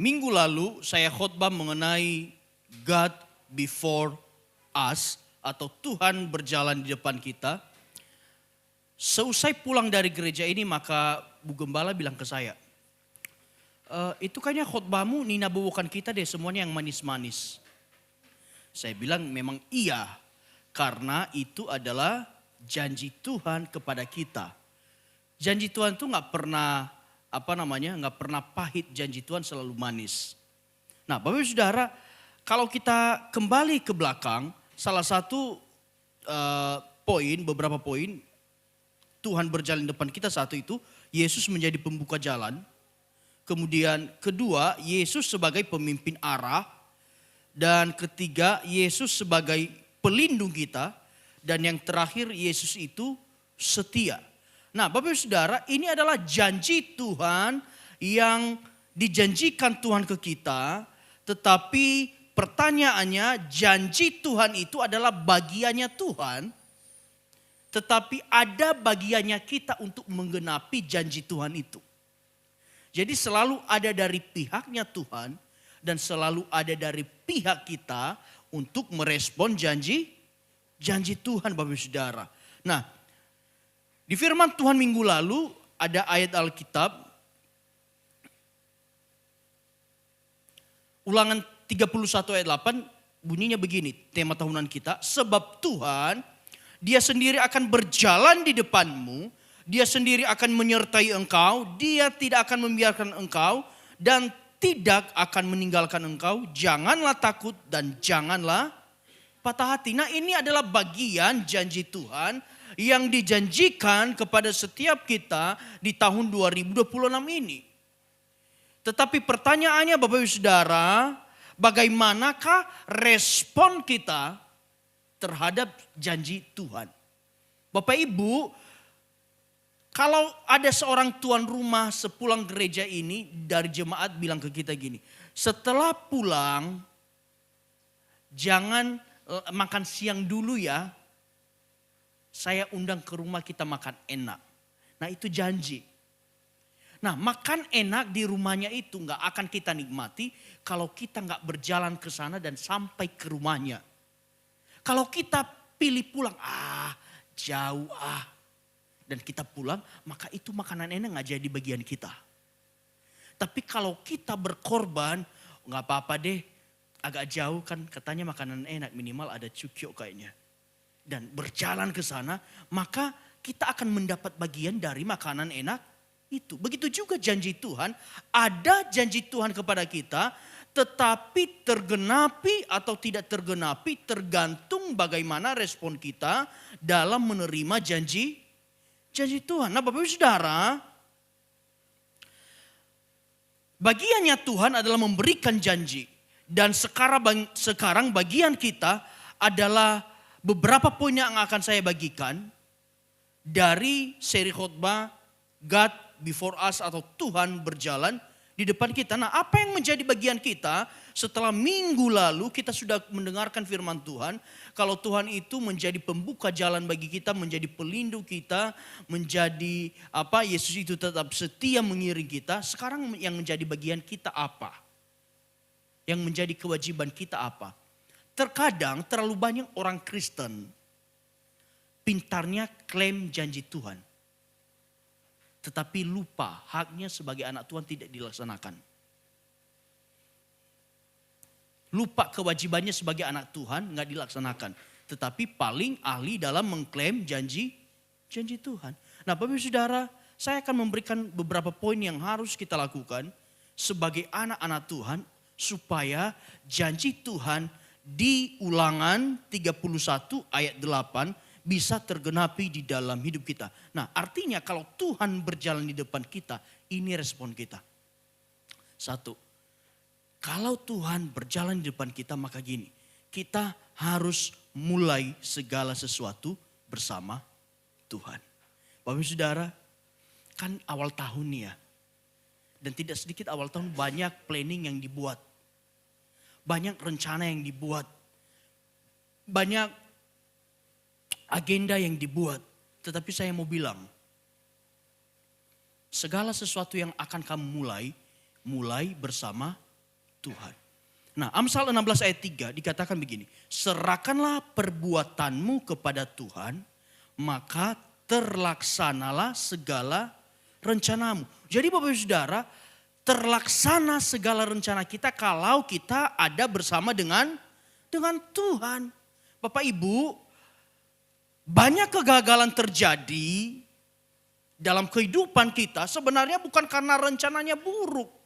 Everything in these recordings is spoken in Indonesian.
Minggu lalu saya khotbah mengenai God before us atau Tuhan berjalan di depan kita. Seusai pulang dari gereja ini maka Bu Gembala bilang ke saya, itu kayaknya khotbahmu Nina bawakan kita deh semuanya yang manis-manis. Saya bilang memang iya, karena itu adalah janji Tuhan kepada kita. Janji Tuhan itu nggak pernah nggak pernah pahit, janji Tuhan selalu manis. Nah, Bapak Ibu Saudara, kalau kita kembali ke belakang, salah satu beberapa poin, Tuhan berjalan di depan kita. Satu itu, Yesus menjadi pembuka jalan. Kemudian kedua, Yesus sebagai pemimpin arah. Dan ketiga, Yesus sebagai pelindung kita. Dan yang terakhir, Yesus itu setia. Nah, Bapak Ibu Saudara, ini adalah janji Tuhan yang dijanjikan Tuhan ke kita. Tetapi pertanyaannya, janji Tuhan itu adalah bagiannya Tuhan. Tetapi ada bagiannya kita untuk menggenapi janji Tuhan itu. Jadi selalu ada dari pihaknya Tuhan dan selalu ada dari pihak kita untuk merespon janji Tuhan, Bapak Ibu Saudara. Nah, di firman Tuhan minggu lalu ada ayat Alkitab, Ulangan 31 ayat 8 bunyinya begini, tema tahunan kita. Sebab Tuhan, Dia sendiri akan berjalan di depanmu, Dia sendiri akan menyertai engkau, Dia tidak akan membiarkan engkau dan tidak akan meninggalkan engkau. Janganlah takut dan janganlah patah hati. Nah, ini adalah bagian janji Tuhan yang dijanjikan kepada setiap kita di tahun 2026 ini. Tetapi pertanyaannya Bapak Ibu Saudara, bagaimanakah respon kita terhadap janji Tuhan? Bapak Ibu, kalau ada seorang tuan rumah sepulang gereja ini dari jemaat bilang ke kita gini, setelah pulang jangan makan siang dulu ya, saya undang ke rumah kita makan enak. Nah, itu janji. Nah, makan enak di rumahnya itu gak akan kita nikmati kalau kita gak berjalan ke sana dan sampai ke rumahnya. Kalau kita pilih pulang, jauh dan kita pulang, maka itu makanan enak gak jadi bagian kita. Tapi kalau kita berkorban, gak apa-apa deh, agak jauh kan katanya makanan enak, minimal ada cukyok kayaknya. Dan berjalan ke sana, maka kita akan mendapat bagian dari makanan enak itu. Begitu juga janji Tuhan, ada janji Tuhan kepada kita, tetapi tergenapi atau tidak tergenapi tergantung bagaimana respon kita dalam menerima janji Tuhan. Nah, Bapak Ibu Saudara, bagiannya Tuhan adalah memberikan janji. Dan sekarang bagian kita adalah beberapa poin yang akan saya bagikan dari seri khotbah God before us atau Tuhan berjalan di depan kita. Nah, apa yang menjadi bagian kita setelah minggu lalu kita sudah mendengarkan firman Tuhan. Kalau Tuhan itu menjadi pembuka jalan bagi kita, menjadi pelindung kita, menjadi Yesus itu tetap setia mengiring kita. Sekarang yang menjadi bagian kita apa? Yang menjadi kewajiban kita apa? Terkadang terlalu banyak orang Kristen pintarnya klaim janji Tuhan. Tetapi lupa haknya sebagai anak Tuhan tidak dilaksanakan. Lupa kewajibannya sebagai anak Tuhan gak dilaksanakan. Tetapi paling ahli dalam mengklaim janji Tuhan. Nah, Bapak Ibu Saudara, saya akan memberikan beberapa poin yang harus kita lakukan sebagai anak-anak Tuhan supaya janji Tuhan di Ulangan 31 ayat 8 bisa tergenapi di dalam hidup kita. Nah, artinya kalau Tuhan berjalan di depan kita, ini respon kita. Satu, kalau Tuhan berjalan di depan kita maka gini, kita harus mulai segala sesuatu bersama Tuhan. Bapak Ibu Saudara, kan awal tahun nih ya. Dan tidak sedikit awal tahun banyak planning yang dibuat. Banyak rencana yang dibuat. Banyak agenda yang dibuat. Tetapi saya mau bilang, segala sesuatu yang akan kamu mulai bersama Tuhan. Nah, Amsal 16 ayat 3 dikatakan begini. Serahkanlah perbuatanmu kepada Tuhan, maka terlaksanalah segala rencanamu. Jadi Bapak Ibu Saudara, terlaksana segala rencana kita kalau kita ada bersama dengan Tuhan. Bapak Ibu, banyak kegagalan terjadi dalam kehidupan kita sebenarnya bukan karena rencananya buruk.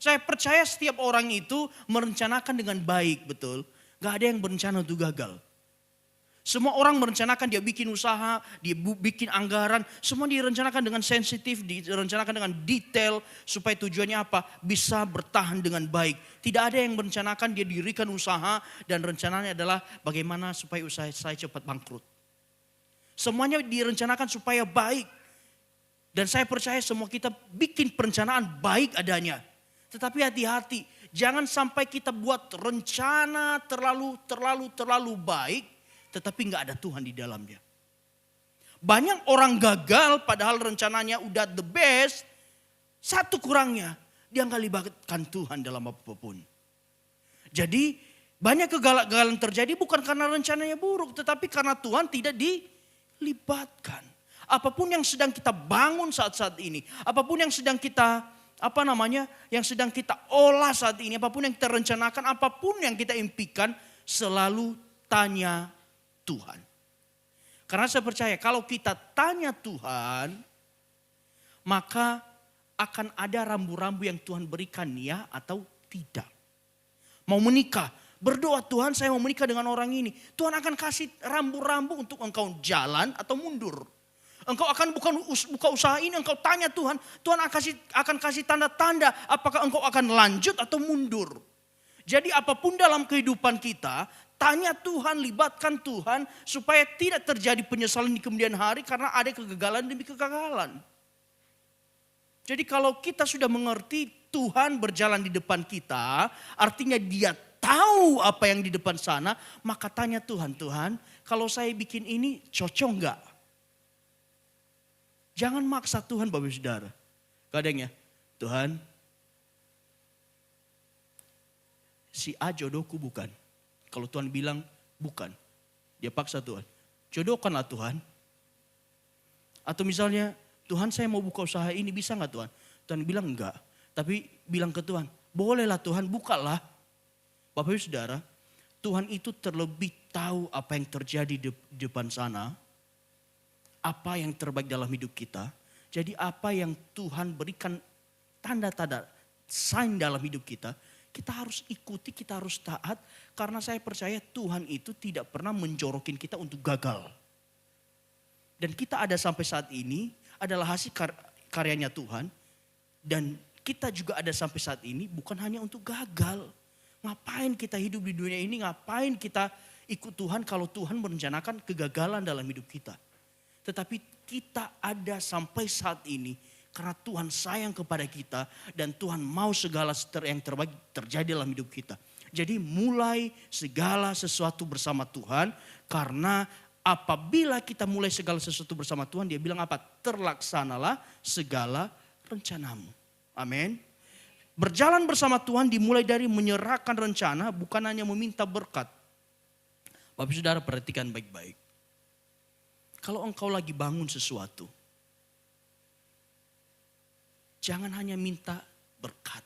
Saya percaya setiap orang itu merencanakan dengan baik, betul. Gak ada yang berencana untuk gagal. Semua orang merencanakan, dia bikin usaha, dia bikin anggaran. Semua direncanakan dengan sensitif, direncanakan dengan detail. Supaya tujuannya apa? Bisa bertahan dengan baik. Tidak ada yang merencanakan dia dirikan usaha dan rencananya adalah bagaimana supaya usaha saya cepat bangkrut. Semuanya direncanakan supaya baik. Dan saya percaya semua kita bikin perencanaan baik adanya. Tetapi hati-hati, jangan sampai kita buat rencana terlalu baik, tetapi nggak ada Tuhan di dalamnya. Banyak orang gagal padahal rencananya udah the best, satu kurangnya, dia nggak libatkan Tuhan dalam apapun. Jadi banyak kegagalan terjadi bukan karena rencananya buruk, tetapi karena Tuhan tidak dilibatkan. Apapun yang sedang kita bangun saat-saat ini, apapun yang sedang kita yang sedang kita olah saat ini, apapun yang kita rencanakan, apapun yang kita impikan, selalu tanya Tuhan. Karena saya percaya kalau kita tanya Tuhan, maka akan ada rambu-rambu yang Tuhan berikan ya atau tidak. Mau menikah, berdoa Tuhan saya mau menikah dengan orang ini. Tuhan akan kasih rambu-rambu untuk engkau jalan atau mundur. Engkau akan buka usaha ini, engkau tanya Tuhan. Tuhan akan kasih tanda-tanda apakah engkau akan lanjut atau mundur. Jadi apapun dalam kehidupan kita, tanya Tuhan, libatkan Tuhan. Supaya tidak terjadi penyesalan di kemudian hari karena ada kegagalan demi kegagalan. Jadi kalau kita sudah mengerti Tuhan berjalan di depan kita, artinya dia tahu apa yang di depan sana, maka tanya Tuhan, Tuhan kalau saya bikin ini cocok enggak? Jangan maksa Tuhan Bapak Saudara. Kadang ya, Tuhan si A jodohku bukan. Kalau Tuhan bilang bukan, dia paksa Tuhan. Jodohkanlah Tuhan. Atau misalnya, Tuhan saya mau buka usaha ini bisa enggak Tuhan? Tuhan bilang enggak. Tapi bilang ke Tuhan, bolehlah Tuhan bukalah. Bapak Ibu Saudara, Tuhan itu terlebih tahu apa yang terjadi di depan sana. Apa yang terbaik dalam hidup kita. Jadi apa yang Tuhan berikan tanda-tanda, sign dalam hidup kita. Kita harus ikuti, kita harus taat. Karena saya percaya Tuhan itu tidak pernah menjorokin kita untuk gagal. Dan kita ada sampai saat ini adalah hasil karyanya Tuhan. Dan kita juga ada sampai saat ini bukan hanya untuk gagal. Ngapain kita hidup di dunia ini, ngapain kita ikut Tuhan kalau Tuhan merencanakan kegagalan dalam hidup kita. Tetapi kita ada sampai saat ini karena Tuhan sayang kepada kita dan Tuhan mau segala yang terbaik terjadi dalam hidup kita. Jadi mulai segala sesuatu bersama Tuhan karena apabila kita mulai segala sesuatu bersama Tuhan, dia bilang apa? Terlaksanalah segala rencanamu. Amin. Berjalan bersama Tuhan dimulai dari menyerahkan rencana, bukan hanya meminta berkat. Bapak Saudara perhatikan baik-baik. Kalau engkau lagi bangun sesuatu, jangan hanya minta berkat.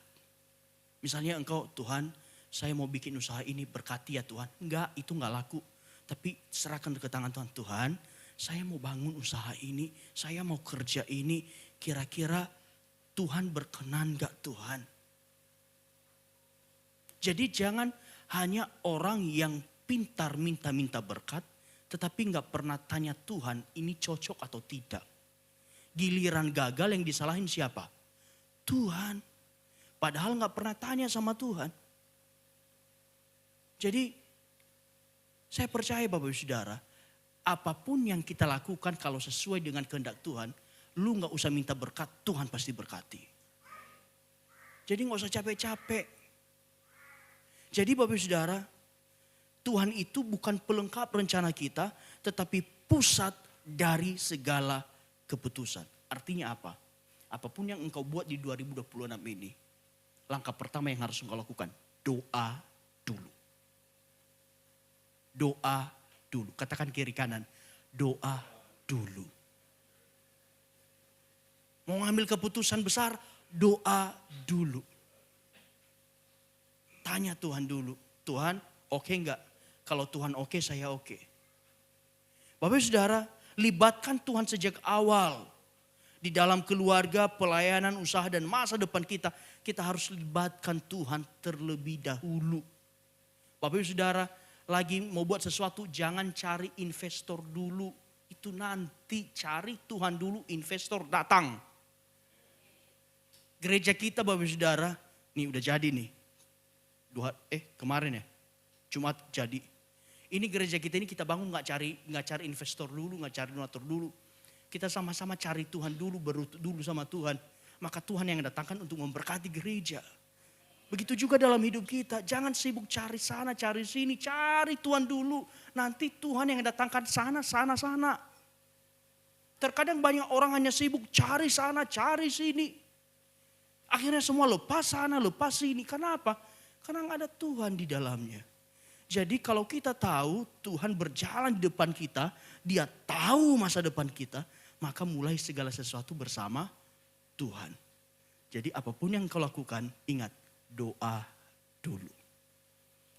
Misalnya engkau, Tuhan saya mau bikin usaha ini berkati ya Tuhan. Enggak, itu enggak laku. Tapi serahkan ke tangan Tuhan. Tuhan saya mau bangun usaha ini, saya mau kerja ini. Kira-kira Tuhan berkenan enggak Tuhan? Jadi jangan hanya orang yang pintar minta-minta berkat. Tetapi nggak pernah tanya Tuhan ini cocok atau tidak. Giliran gagal yang disalahin siapa? Tuhan. Padahal nggak pernah tanya sama Tuhan. Jadi saya percaya Bapak Ibu Saudara. Apapun yang kita lakukan kalau sesuai dengan kehendak Tuhan. Lu nggak usah minta berkat, Tuhan pasti berkati. Jadi nggak usah capek-capek. Jadi Bapak Ibu Saudara, Tuhan itu bukan pelengkap rencana kita, tetapi pusat dari segala keputusan. Artinya apa? Apapun yang engkau buat di 2026 ini, langkah pertama yang harus engkau lakukan, doa dulu. Doa dulu. Katakan kiri kanan, doa dulu. Mau ngambil keputusan besar, doa dulu. Tanya Tuhan dulu, Tuhan oke enggak? Kalau Tuhan oke, saya oke. Bapak Ibu Saudara, libatkan Tuhan sejak awal. Di dalam keluarga, pelayanan, usaha dan masa depan kita. Kita harus libatkan Tuhan terlebih dahulu. Bapak Ibu Saudara, lagi mau buat sesuatu, jangan cari investor dulu. Itu nanti, cari Tuhan dulu, investor datang. Gereja kita Bapak Ibu Saudara, nih udah jadi nih. Kemarin ya, Jumat jadi. Ini gereja kita ini kita bangun nggak cari investor dulu, nggak cari donatur dulu. Kita sama-sama cari Tuhan dulu, berutut dulu sama Tuhan. Maka Tuhan yang datangkan untuk memberkati gereja. Begitu juga dalam hidup kita. Jangan sibuk cari sana, cari sini. Cari Tuhan dulu. Nanti Tuhan yang datangkan sana. Terkadang banyak orang hanya sibuk cari sana, cari sini. Akhirnya semua lepas sana, lepas sini. Kenapa? Karena nggak ada Tuhan di dalamnya. Jadi kalau kita tahu Tuhan berjalan di depan kita, Dia tahu masa depan kita, maka mulai segala sesuatu bersama Tuhan. Jadi apapun yang kau lakukan, ingat doa dulu.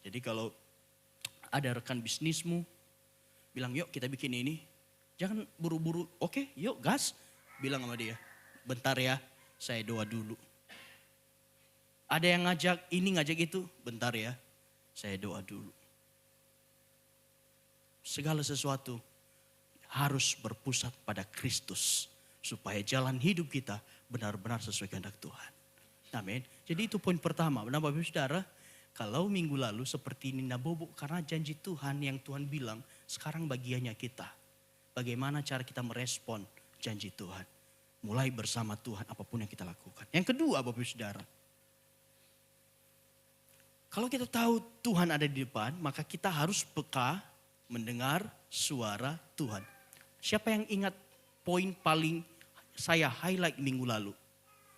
Jadi kalau ada rekan bisnismu bilang yuk kita bikin ini, jangan buru-buru, oke yuk gas. Bilang sama dia, bentar ya saya doa dulu. Ada yang ngajak ini ngajak itu, bentar ya saya doa dulu. Segala sesuatu harus berpusat pada Kristus. Supaya jalan hidup kita benar-benar sesuai kehendak Tuhan. Amin. Jadi itu poin pertama. Benar Bapak Ibu Saudara, kalau minggu lalu seperti Nina Bobo, karena janji Tuhan yang Tuhan bilang, sekarang bagiannya kita. Bagaimana cara kita merespon janji Tuhan. Mulai bersama Tuhan apapun yang kita lakukan. Yang kedua Bapak Ibu Saudara, kalau kita tahu Tuhan ada di depan, maka kita harus peka mendengar suara Tuhan. Siapa yang ingat poin paling saya highlight minggu lalu?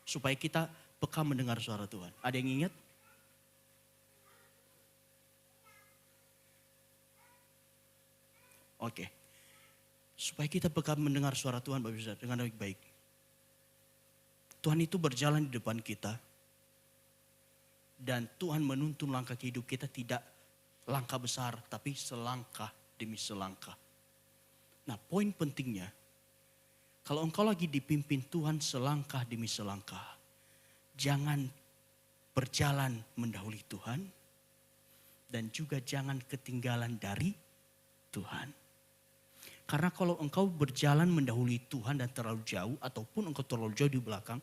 Supaya kita peka mendengar suara Tuhan. Ada yang ingat? Oke. Supaya kita peka mendengar suara Tuhan dengan baik-baik. Tuhan itu berjalan di depan kita. Dan Tuhan menuntun langkah hidup kita tidak langkah besar, tapi selangkah demi selangkah. Nah poin pentingnya, kalau engkau lagi dipimpin Tuhan selangkah demi selangkah, jangan berjalan mendahului Tuhan, dan juga jangan ketinggalan dari Tuhan. Karena kalau engkau berjalan mendahului Tuhan dan terlalu jauh, ataupun engkau terlalu jauh di belakang,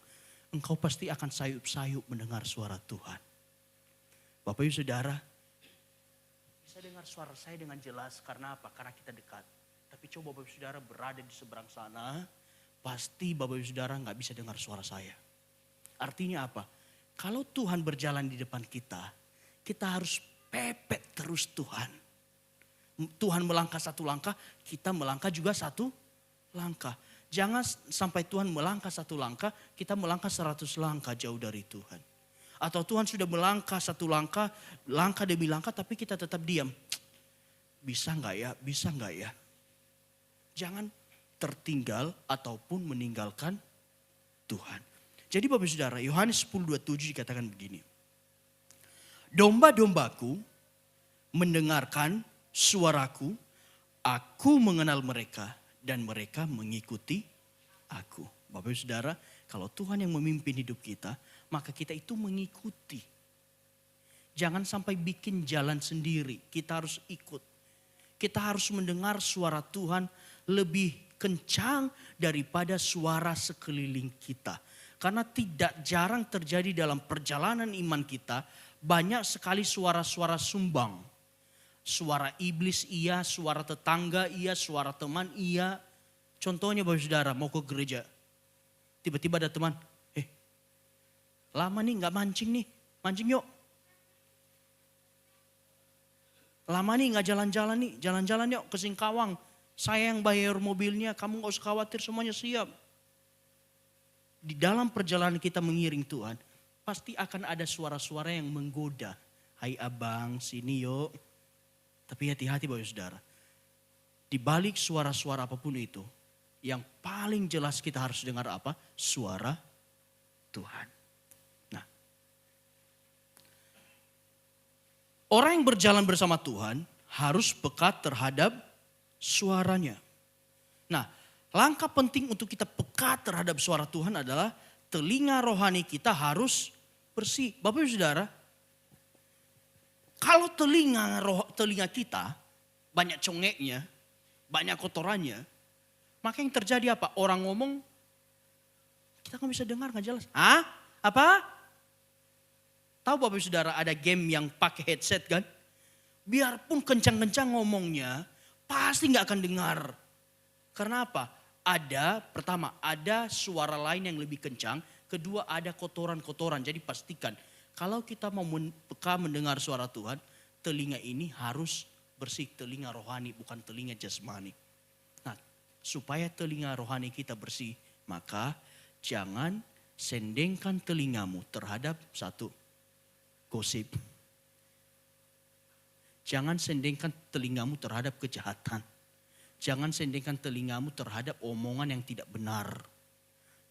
engkau pasti akan sayup-sayup mendengar suara Tuhan. Bapak Ibu Saudara, bisa dengar suara saya dengan jelas karena apa? Karena kita dekat. Tapi coba Bapak Ibu Saudara berada di seberang sana, pasti Bapak Ibu Saudara nggak bisa dengar suara saya. Artinya apa? Kalau Tuhan berjalan di depan kita, kita harus pepet terus Tuhan. Tuhan melangkah satu langkah, kita melangkah juga satu langkah. Jangan sampai Tuhan melangkah satu langkah, kita melangkah 100 langkah jauh dari Tuhan. Atau Tuhan sudah melangkah satu langkah, langkah demi langkah, tapi kita tetap diam. Bisa nggak ya? Bisa nggak ya? Jangan tertinggal ataupun meninggalkan Tuhan. Jadi Bapak Saudara, Yohanes 10:27 dikatakan begini. Domba-dombaku mendengarkan suaraku, aku mengenal mereka dan mereka mengikuti aku. Bapak Saudara, kalau Tuhan yang memimpin hidup kita, maka kita itu mengikuti. Jangan sampai bikin jalan sendiri, kita harus ikut. Kita harus mendengar suara Tuhan lebih kencang daripada suara sekeliling kita. Karena tidak jarang terjadi dalam perjalanan iman kita, banyak sekali suara-suara sumbang. Suara iblis iya, suara tetangga iya, suara teman iya. Contohnya Bapak Saudara mau ke gereja, tiba-tiba ada teman, lama nih gak mancing nih, mancing yuk. Lama nih gak jalan-jalan nih, jalan-jalan yuk ke Singkawang. Saya yang bayar mobilnya, kamu gak usah khawatir semuanya siap. Di dalam perjalanan kita mengiring Tuhan, pasti akan ada suara-suara yang menggoda. Hai abang, sini yuk. Tapi hati-hati Bapak Saudara. Di balik suara-suara apapun itu, yang paling jelas kita harus dengar apa? Suara Tuhan. Nah, orang yang berjalan bersama Tuhan harus peka terhadap suaranya. Nah, langkah penting untuk kita peka terhadap suara Tuhan adalah telinga rohani kita harus bersih. Bapak Ibu Saudara, kalau telinga kita banyak congeknya, banyak kotorannya, maka yang terjadi apa? Orang ngomong, kita nggak bisa dengar, nggak jelas. Hah? Apa? Tahu Bapak Ibu Saudara ada game yang pakai headset kan? Biarpun kencang-kencang ngomongnya, pasti nggak akan dengar. Karena apa? Pertama ada suara lain yang lebih kencang. Kedua ada kotoran-kotoran. Jadi pastikan kalau kita mau peka mendengar suara Tuhan, telinga ini harus bersih. Telinga rohani bukan telinga jasmani. Nah, supaya telinga rohani kita bersih, maka jangan sendengkan telingamu terhadap satu, gosip. Jangan sendengkan telingamu terhadap kejahatan. Jangan sendengkan telingamu terhadap omongan yang tidak benar.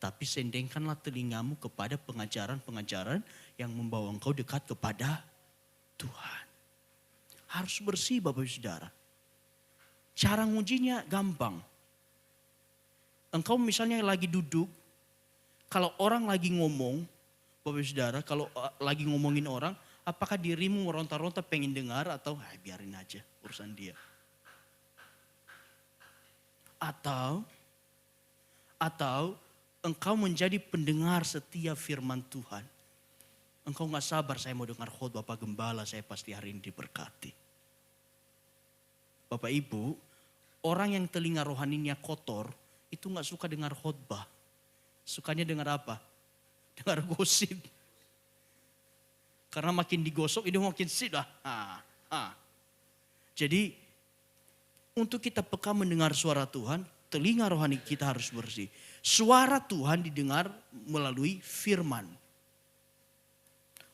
Tapi sendengkanlah telingamu kepada pengajaran-pengajaran yang membawa engkau dekat kepada Tuhan. Harus bersih Bapak Ibu Saudara. Cara ngujinya gampang. Engkau misalnya lagi duduk, kalau orang lagi ngomong, Bapak Ibu Saudara, kalau lagi ngomongin orang, apakah dirimu meronta-ronta pengen dengar atau biarin aja urusan dia. Atau engkau menjadi pendengar setia firman Tuhan. Engkau gak sabar, saya mau dengar khotbah Pak Gembala, saya pasti hari ini diberkati. Bapak Ibu, orang yang telinga rohaninya kotor, itu gak suka dengar khotbah. Sukanya dengar apa? Dengar gosip. Karena makin digosok, itu makin sidah. Jadi, untuk kita peka mendengar suara Tuhan, telinga rohani kita harus bersih. Suara Tuhan didengar melalui firman,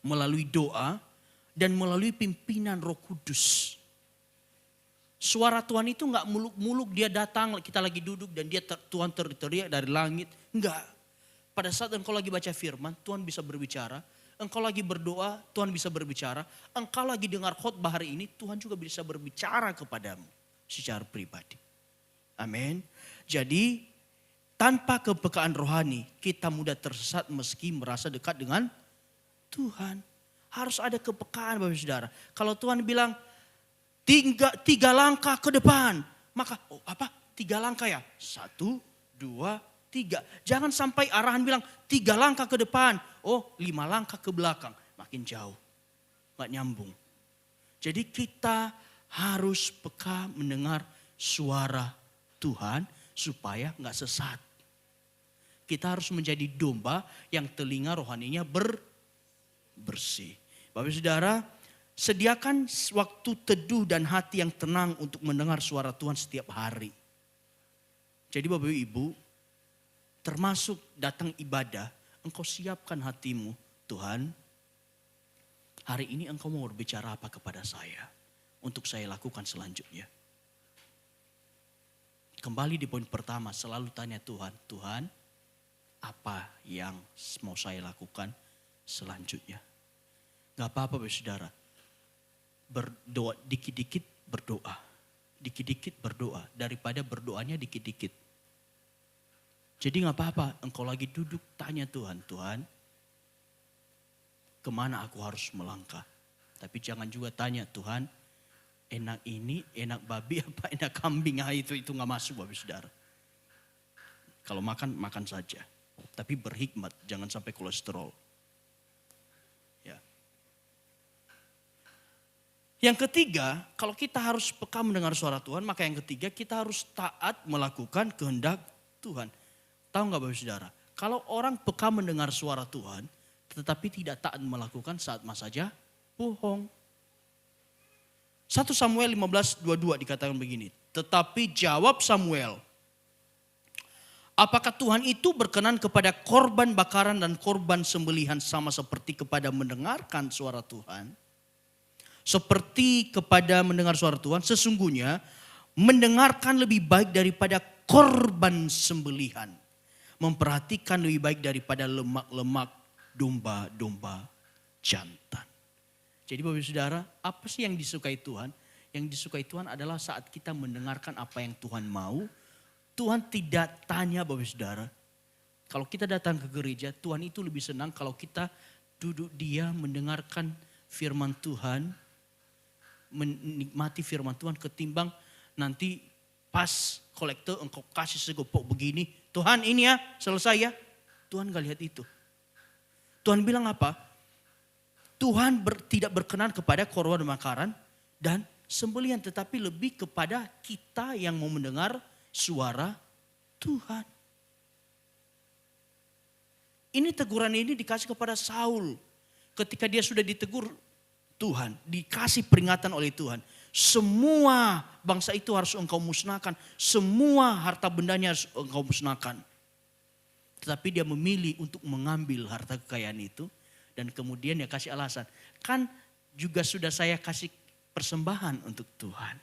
melalui doa, dan melalui pimpinan Roh Kudus. Suara Tuhan itu gak muluk-muluk, dia datang, kita lagi duduk dan Tuhan teriak dari langit. Enggak. Pada saat engkau lagi baca firman, Tuhan bisa berbicara. Engkau lagi berdoa, Tuhan bisa berbicara. Engkau lagi dengar khotbah hari ini, Tuhan juga bisa berbicara kepadamu secara pribadi. Amin. Jadi tanpa kepekaan rohani kita mudah tersesat meski merasa dekat dengan Tuhan. Harus ada kepekaan Bapak Saudara. Kalau Tuhan bilang tiga langkah ke depan, maka 3 langkah ya? 1, 2, 3. Jangan sampai arahan bilang 3 langkah ke depan, 5 langkah ke belakang, makin jauh, nggak nyambung. Jadi kita harus peka mendengar suara Tuhan supaya nggak sesat. Kita harus menjadi domba yang telinga rohaninya bersih. Bapak Saudara, sediakan waktu teduh dan hati yang tenang untuk mendengar suara Tuhan setiap hari. Jadi Bapak Ibu, termasuk datang ibadah, engkau siapkan hatimu. Tuhan, hari ini engkau mau berbicara apa kepada saya? Untuk saya lakukan selanjutnya. Kembali di poin pertama, selalu tanya Tuhan, Tuhan apa yang mau saya lakukan selanjutnya? Gak apa-apa Bapak Saudara, berdoa dikit-dikit berdoa. Dikit-dikit berdoa daripada berdoanya dikit-dikit. Jadi gak apa-apa, engkau lagi duduk tanya Tuhan, Tuhan kemana aku harus melangkah? Tapi jangan juga tanya Tuhan, enak ini, enak babi apa enak kambing, itu gak masuk Bapak Saudara. Kalau makan, makan saja. Tapi berhikmat, jangan sampai kolesterol. Ya. Yang ketiga, kalau kita harus peka mendengar suara Tuhan, maka yang ketiga kita harus taat melakukan kehendak Tuhan. Tahu gak Bapak Saudara? Kalau orang peka mendengar suara Tuhan, tetapi tidak taat melakukan saat saja, bohong. 1 Samuel 15:22 dikatakan begini. Tetapi jawab Samuel, Apakah Tuhan itu berkenan kepada korban bakaran dan korban sembelihan sama seperti kepada mendengarkan suara Tuhan? Seperti kepada mendengar suara Tuhan, sesungguhnya mendengarkan lebih baik daripada korban sembelihan. Memperhatikan lebih baik daripada lemak-lemak domba-domba jantan. Jadi Bapak Saudara, apa sih yang disukai Tuhan? Yang disukai Tuhan adalah saat kita mendengarkan apa yang Tuhan mau. Tuhan tidak tanya Bapak Saudara. Kalau kita datang ke gereja, Tuhan itu lebih senang kalau kita duduk dia mendengarkan firman Tuhan. Menikmati firman Tuhan ketimbang nanti pas kolektor engkau kasih segopok begini. Tuhan ini ya selesai ya. Tuhan gak lihat itu. Tuhan bilang apa? Tuhan tidak berkenan kepada korban bakaran dan sembelihan. Tetapi lebih kepada kita yang mau mendengar suara Tuhan. Ini teguran ini dikasih kepada Saul. Ketika dia sudah ditegur Tuhan, dikasih peringatan oleh Tuhan. Semua bangsa itu harus engkau musnahkan. Semua harta bendanya harus engkau musnahkan. Tetapi dia memilih untuk mengambil harta kekayaan itu. Dan kemudian dia kasih alasan. Kan juga sudah saya kasih persembahan untuk Tuhan.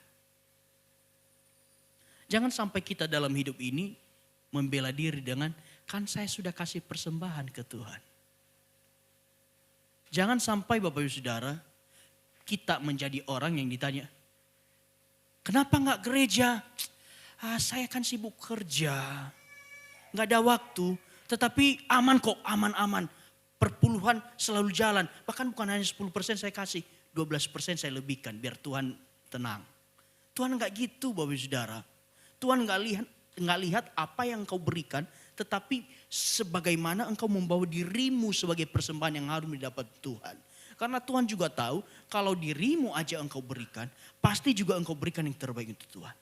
Jangan sampai kita dalam hidup ini membela diri dengan kan saya sudah kasih persembahan ke Tuhan. Jangan sampai Bapak Ibu Saudara kita menjadi orang yang ditanya, kenapa gak gereja? Saya kan sibuk kerja, gak ada waktu. Tetapi aman kok, aman-aman. Perpuluhan selalu jalan. Bahkan bukan hanya 10% saya kasih, 12% saya lebihkan biar Tuhan tenang. Tuhan gak gitu Bapak Ibu Saudara. Tuhan gak lihat apa yang engkau berikan, tetapi sebagaimana engkau membawa dirimu sebagai persembahan yang harus didapat Tuhan. Karena Tuhan juga tahu kalau dirimu aja engkau berikan, pasti juga engkau berikan yang terbaik untuk Tuhan.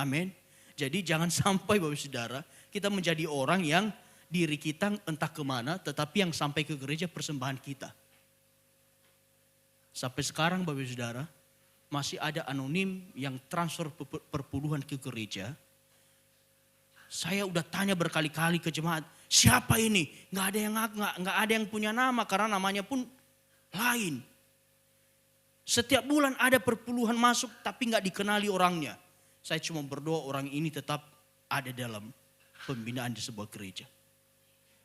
Amin. Jadi jangan sampai Bapak Saudara kita menjadi orang yang diri kita entah kemana, tetapi yang sampai ke gereja persembahan kita. Sampai sekarang Bapak Saudara masih ada anonim yang transfer perpuluhan ke gereja. Saya udah tanya berkali-kali ke jemaat, siapa ini? Nggak ada yang punya nama karena namanya pun lain. Setiap bulan ada perpuluhan masuk tapi nggak dikenali orangnya. Saya cuma berdoa orang ini tetap ada dalam pembinaan di sebuah gereja.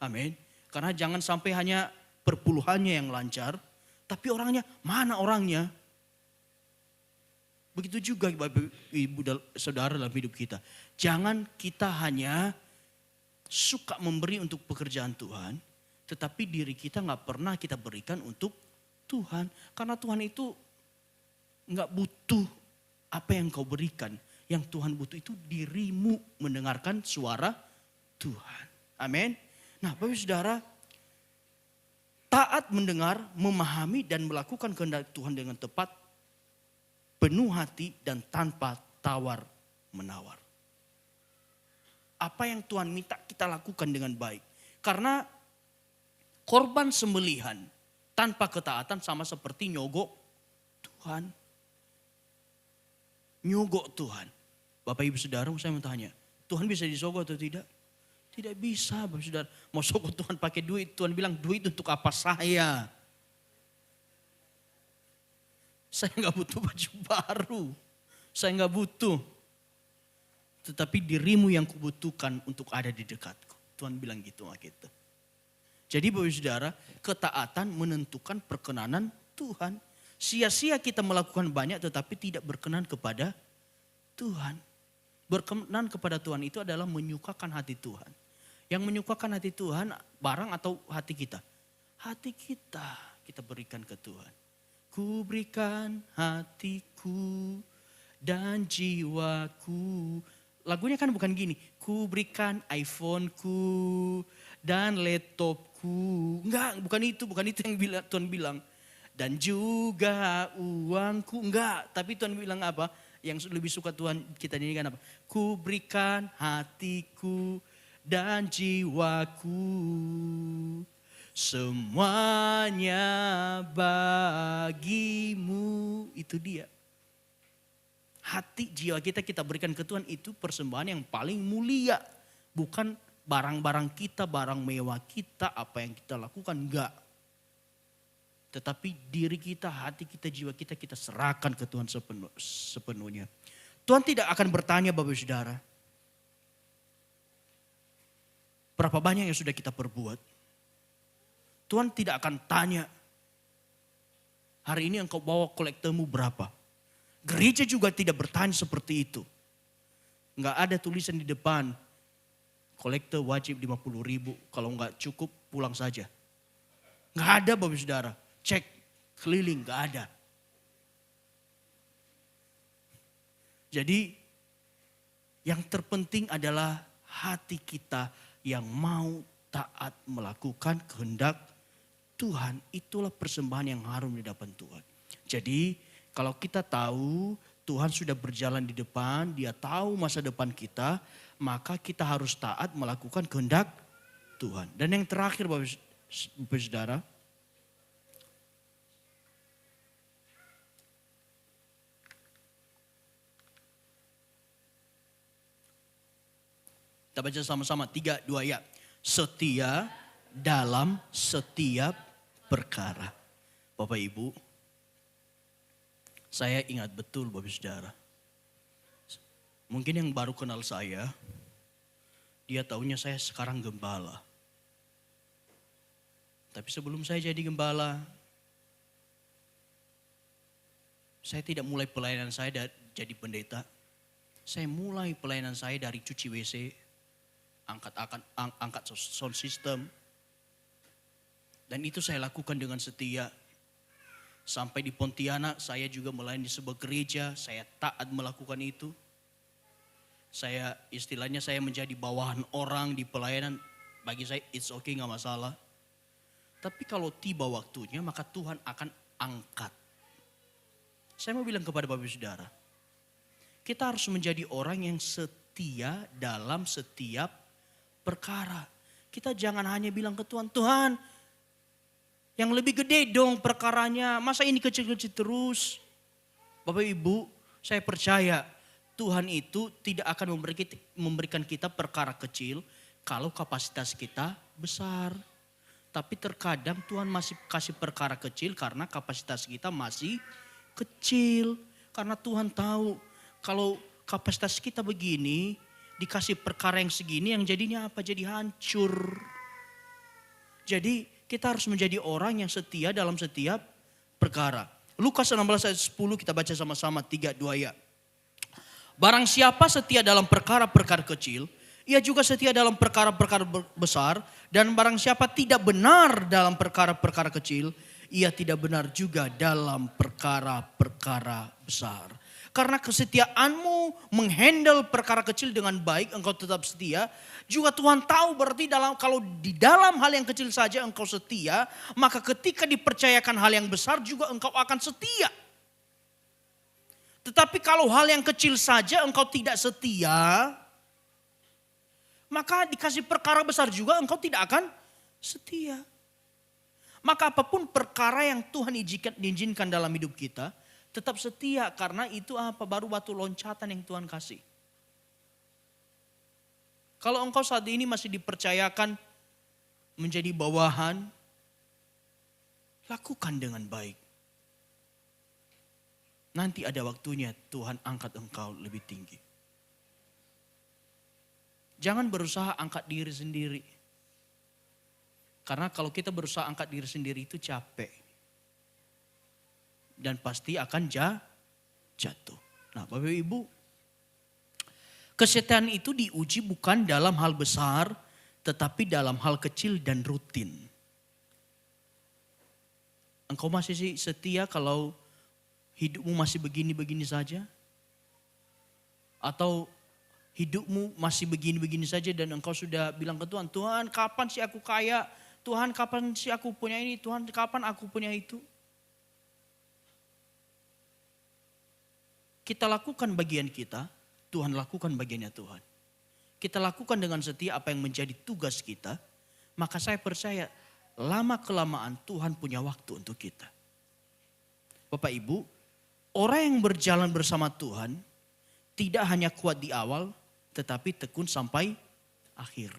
Amin. Karena jangan sampai hanya perpuluhannya yang lancar, tapi orangnya, mana orangnya? Begitu juga Bapak Ibu Saudara dalam hidup kita. Jangan kita hanya suka memberi untuk pekerjaan Tuhan, tetapi diri kita gak pernah kita berikan untuk Tuhan. Karena Tuhan itu gak butuh apa yang kau berikan. Yang Tuhan butuh itu dirimu mendengarkan suara Tuhan. Amin. Nah Bapak Saudara, taat mendengar, memahami dan melakukan kehendak Tuhan dengan tepat, penuh hati dan tanpa tawar menawar. Apa yang Tuhan minta kita lakukan dengan baik. Karena korban sembelihan tanpa ketaatan sama seperti nyogok Tuhan. Nyogok Tuhan. Bapak Ibu Saudara saya mau tanya, Tuhan bisa disogok atau tidak? Tidak bisa Bapak Saudara. Mau sogok Tuhan pakai duit, Tuhan bilang duit untuk apa saya? Saya gak butuh baju baru. Saya gak butuh. Tetapi dirimu yang kubutuhkan untuk ada di dekatku. Tuhan bilang gitu sama kita. Jadi Bapak Saudara, ketaatan menentukan perkenanan Tuhan. Sia-sia kita melakukan banyak tetapi tidak berkenan kepada Tuhan. Berkenan kepada Tuhan itu adalah menyukakan hati Tuhan. Yang menyukakan hati Tuhan barang atau hati kita? Hati kita berikan ke Tuhan. Ku berikan hatiku dan jiwaku. Lagunya kan bukan gini. Ku berikan iPhone-ku dan laptopku. Enggak, bukan itu yang Tuhan bilang. Dan juga uangku. Enggak, tapi Tuhan bilang apa? Yang lebih suka Tuhan kita nyanyikan apa? Ku berikan hatiku dan jiwaku. Semuanya bagimu. Itu dia. Hati jiwa kita berikan ke Tuhan itu persembahan yang paling mulia. Bukan barang-barang kita, barang mewah kita, apa yang kita lakukan, enggak. Tetapi diri kita, hati kita, jiwa kita, kita serahkan ke Tuhan sepenuhnya. Tuhan tidak akan bertanya Bapak Saudara, berapa banyak yang sudah kita perbuat. Tuhan tidak akan tanya, hari ini engkau bawa kolektormu berapa. Gereja juga tidak bertanya seperti itu. Enggak ada tulisan di depan, kolektor wajib 50.000, kalau enggak cukup pulang saja. Enggak ada Bapak Saudara, cek keliling enggak ada. Jadi yang terpenting adalah hati kita yang mau taat melakukan kehendak Tuhan. Itulah persembahan yang harum di hadapan Tuhan. Jadi kalau kita tahu Tuhan sudah berjalan di depan, Dia tahu masa depan kita, maka kita harus taat melakukan kehendak Tuhan. Dan yang terakhir Bapak Saudara, kita baca sama-sama 3, 2 ya. Setia dalam setiap perkara. Bapak Ibu, saya ingat betul Bapak Saudara. Mungkin yang baru kenal saya, dia taunya saya sekarang gembala. Tapi sebelum saya jadi gembala, saya tidak mulai pelayanan saya jadi pendeta. Saya mulai pelayanan saya dari cuci WC, angkat sound system. Dan itu saya lakukan dengan setia. Sampai di Pontianak saya juga melayani di sebuah gereja, saya taat melakukan itu. Istilahnya saya menjadi bawahan orang di pelayanan, bagi saya it's okay, gak masalah. Tapi kalau tiba waktunya maka Tuhan akan angkat. Saya mau bilang kepada Bapak Saudara, kita harus menjadi orang yang setia dalam setiap perkara. Kita jangan hanya bilang ke Tuhan, Tuhan yang lebih gede dong perkaranya, masa ini kecil-kecil terus. Bapak Ibu, saya percaya Tuhan itu tidak akan memberikan kita perkara kecil kalau kapasitas kita besar. Tapi terkadang Tuhan masih kasih perkara kecil karena kapasitas kita masih kecil. Karena Tuhan tahu kalau kapasitas kita begini, dikasih perkara yang segini, yang jadinya apa? Jadi hancur. Jadi kita harus menjadi orang yang setia dalam setiap perkara. Lukas 16 ayat 10 kita baca sama-sama 3, 2 ya. Barang siapa setia dalam perkara-perkara kecil, ia juga setia dalam perkara-perkara besar. Dan barang siapa tidak benar dalam perkara-perkara kecil, ia tidak benar juga dalam perkara-perkara besar. Karena kesetiaanmu menghandle perkara kecil dengan baik, engkau tetap setia. Juga Tuhan tahu berarti kalau di dalam hal yang kecil saja engkau setia, maka ketika dipercayakan hal yang besar juga engkau akan setia. Tetapi kalau hal yang kecil saja engkau tidak setia, maka dikasih perkara besar juga engkau tidak akan setia. Maka apapun perkara yang Tuhan izinkan dalam hidup kita, tetap setia karena itu apa? Baru batu loncatan yang Tuhan kasih. Kalau engkau saat ini masih dipercayakan menjadi bawahan, lakukan dengan baik. Nanti ada waktunya Tuhan angkat engkau lebih tinggi. Jangan berusaha angkat diri sendiri. Karena kalau kita berusaha angkat diri sendiri itu capek. Dan pasti akan jatuh. Nah Bapak Ibu, kesetiaan itu diuji bukan dalam hal besar, tetapi dalam hal kecil dan rutin. Engkau masih setia kalau hidupmu masih begini-begini saja? Atau hidupmu masih begini-begini saja dan engkau sudah bilang ke Tuhan, Tuhan kapan sih aku kaya? Tuhan kapan sih aku punya ini? Tuhan kapan aku punya itu? Kita lakukan bagian kita, Tuhan lakukan bagiannya Tuhan. Kita lakukan dengan setia apa yang menjadi tugas kita, maka saya percaya lama-kelamaan Tuhan punya waktu untuk kita. Bapak Ibu, orang yang berjalan bersama Tuhan tidak hanya kuat di awal, tetapi tekun sampai akhir.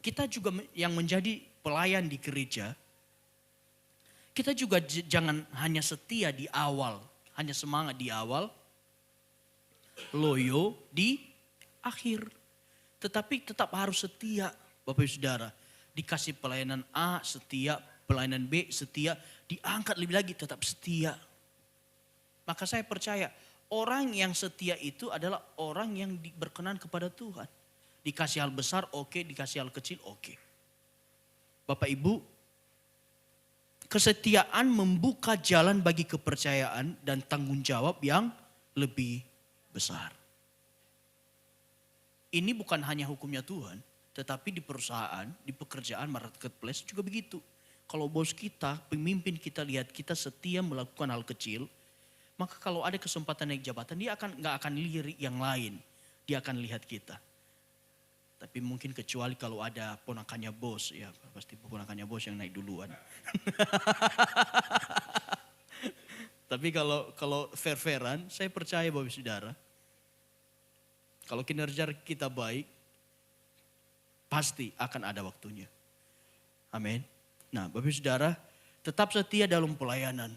Kita juga yang menjadi pelayan di gereja, kita juga jangan hanya setia di awal, hanya semangat di awal, loyo di akhir. Tetapi tetap harus setia, Bapak Ibu Saudara. Dikasih pelayanan A, setia, pelayanan B, setia, diangkat lebih lagi, tetap setia. Maka saya percaya, orang yang setia itu adalah orang yang berkenan kepada Tuhan. Dikasih hal besar, oke, dikasih hal kecil, oke. Bapak Ibu, kesetiaan membuka jalan bagi kepercayaan dan tanggung jawab yang lebih besar. Ini bukan hanya hukumnya Tuhan, tetapi di perusahaan, di pekerjaan, marketplace juga begitu. Kalau bos kita, pemimpin kita lihat kita setia melakukan hal kecil, maka kalau ada kesempatan naik jabatan, dia nggak akan lirik yang lain. Dia akan lihat kita. Tapi mungkin kecuali kalau ada ponakannya bos, ya pasti ponakannya bos yang naik duluan. Tapi kalau fair-fairan, saya percaya Bapak Saudara, kalau kinerja kita baik, pasti akan ada waktunya. Amin. Nah, Bapak Saudara, tetap setia dalam pelayanan.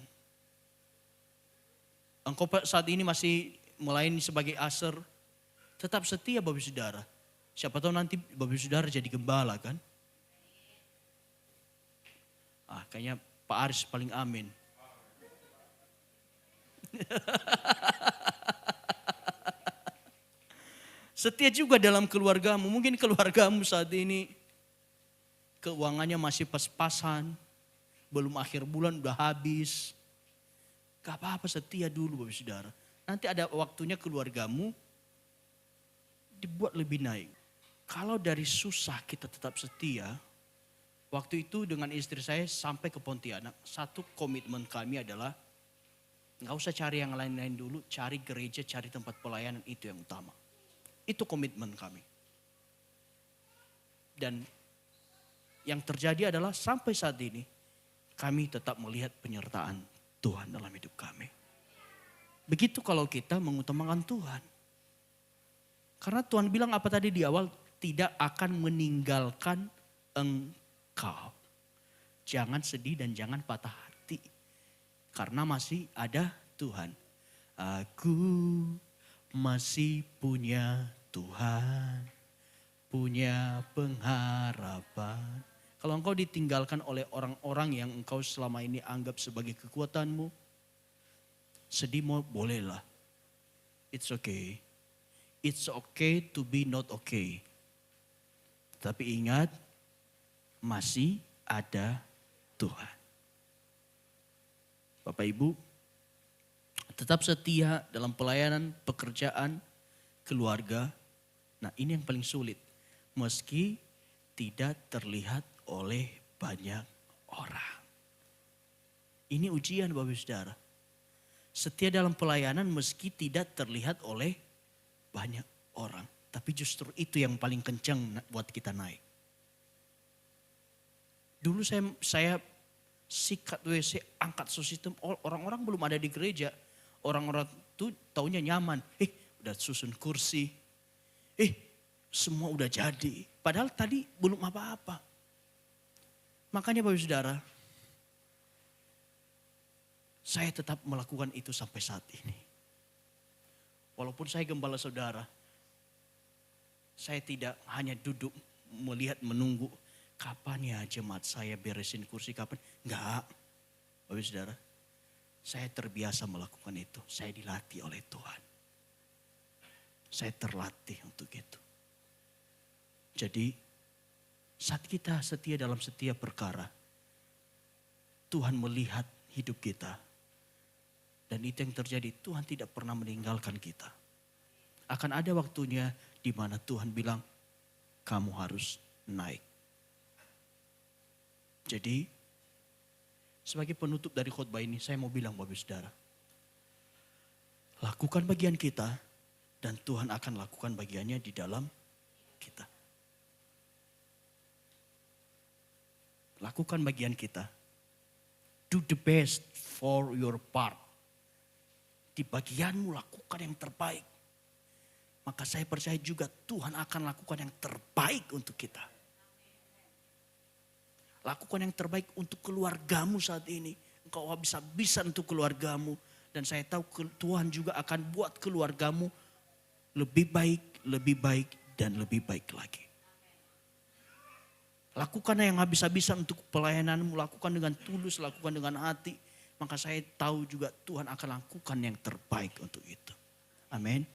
Engkau saat ini masih melayani sebagai aser, tetap setia Bapak Saudara. Siapa tahu nanti Bapak Saudara jadi gembala kan? Kayaknya Pak Aris paling amin. Setia juga dalam keluargamu. Mungkin keluargamu saat ini keuangannya masih pas-pasan. Belum akhir bulan udah habis. Gak apa-apa, setia dulu Bapak Saudara. Nanti ada waktunya keluargamu dibuat lebih naik. Kalau dari susah kita tetap setia. Waktu itu dengan istri saya sampai ke Pontianak. Satu komitmen kami adalah gak usah cari yang lain-lain dulu. Cari gereja, cari tempat pelayanan, itu yang utama. Itu komitmen kami. Dan yang terjadi adalah sampai saat ini kami tetap melihat penyertaan Tuhan dalam hidup kami. Begitu kalau kita mengutamakan Tuhan. Karena Tuhan bilang apa tadi di awal? Tidak akan meninggalkan engkau. Jangan sedih dan jangan patah hati. Karena masih ada Tuhan. Aku masih punya Tuhan, punya pengharapan. Kalau engkau ditinggalkan oleh orang-orang yang engkau selama ini anggap sebagai kekuatanmu, sedih mau bolehlah. It's okay. It's okay to be not okay. Tapi ingat, masih ada Tuhan. Bapak Ibu, tetap setia dalam pelayanan, pekerjaan, keluarga. Nah, ini yang paling sulit. Meski tidak terlihat oleh banyak orang. Ini ujian Bapak Saudara. Setia dalam pelayanan meski tidak terlihat oleh banyak orang. Tapi justru itu yang paling kencang buat kita naik. Dulu saya sikat WC, angkat sistem, orang-orang belum ada di gereja. Orang-orang tuh taunya nyaman. Udah susun kursi. Semua udah jadi. Padahal tadi belum apa-apa. Makanya Bapak Saudara, saya tetap melakukan itu sampai saat ini. Walaupun saya gembala saudara, saya tidak hanya duduk melihat menunggu. Kapan ya jemaat saya beresin kursi, kapan? Enggak, Bapak Saudara. Saya terbiasa melakukan itu. Saya dilatih oleh Tuhan. Saya terlatih untuk itu. Jadi saat kita setia dalam setiap perkara, Tuhan melihat hidup kita. Dan itu yang terjadi, Tuhan tidak pernah meninggalkan kita. Akan ada waktunya di mana Tuhan bilang, kamu harus naik. Jadi sebagai penutup dari khotbah ini, saya mau bilang Bapak Saudara, lakukan bagian kita dan Tuhan akan lakukan bagiannya di dalam kita. Lakukan bagian kita. Do the best for your part. Di bagianmu lakukan yang terbaik. maka saya percaya juga Tuhan akan lakukan yang terbaik untuk kita. Lakukan yang terbaik untuk keluargamu saat ini. Engkau habis-habisan untuk keluargamu. Dan saya tahu Tuhan juga akan buat keluargamu lebih baik, dan lebih baik lagi. Lakukan yang habis-habisan untuk pelayananmu. Lakukan dengan tulus, lakukan dengan hati. Maka saya tahu juga Tuhan akan lakukan yang terbaik untuk itu. Amin.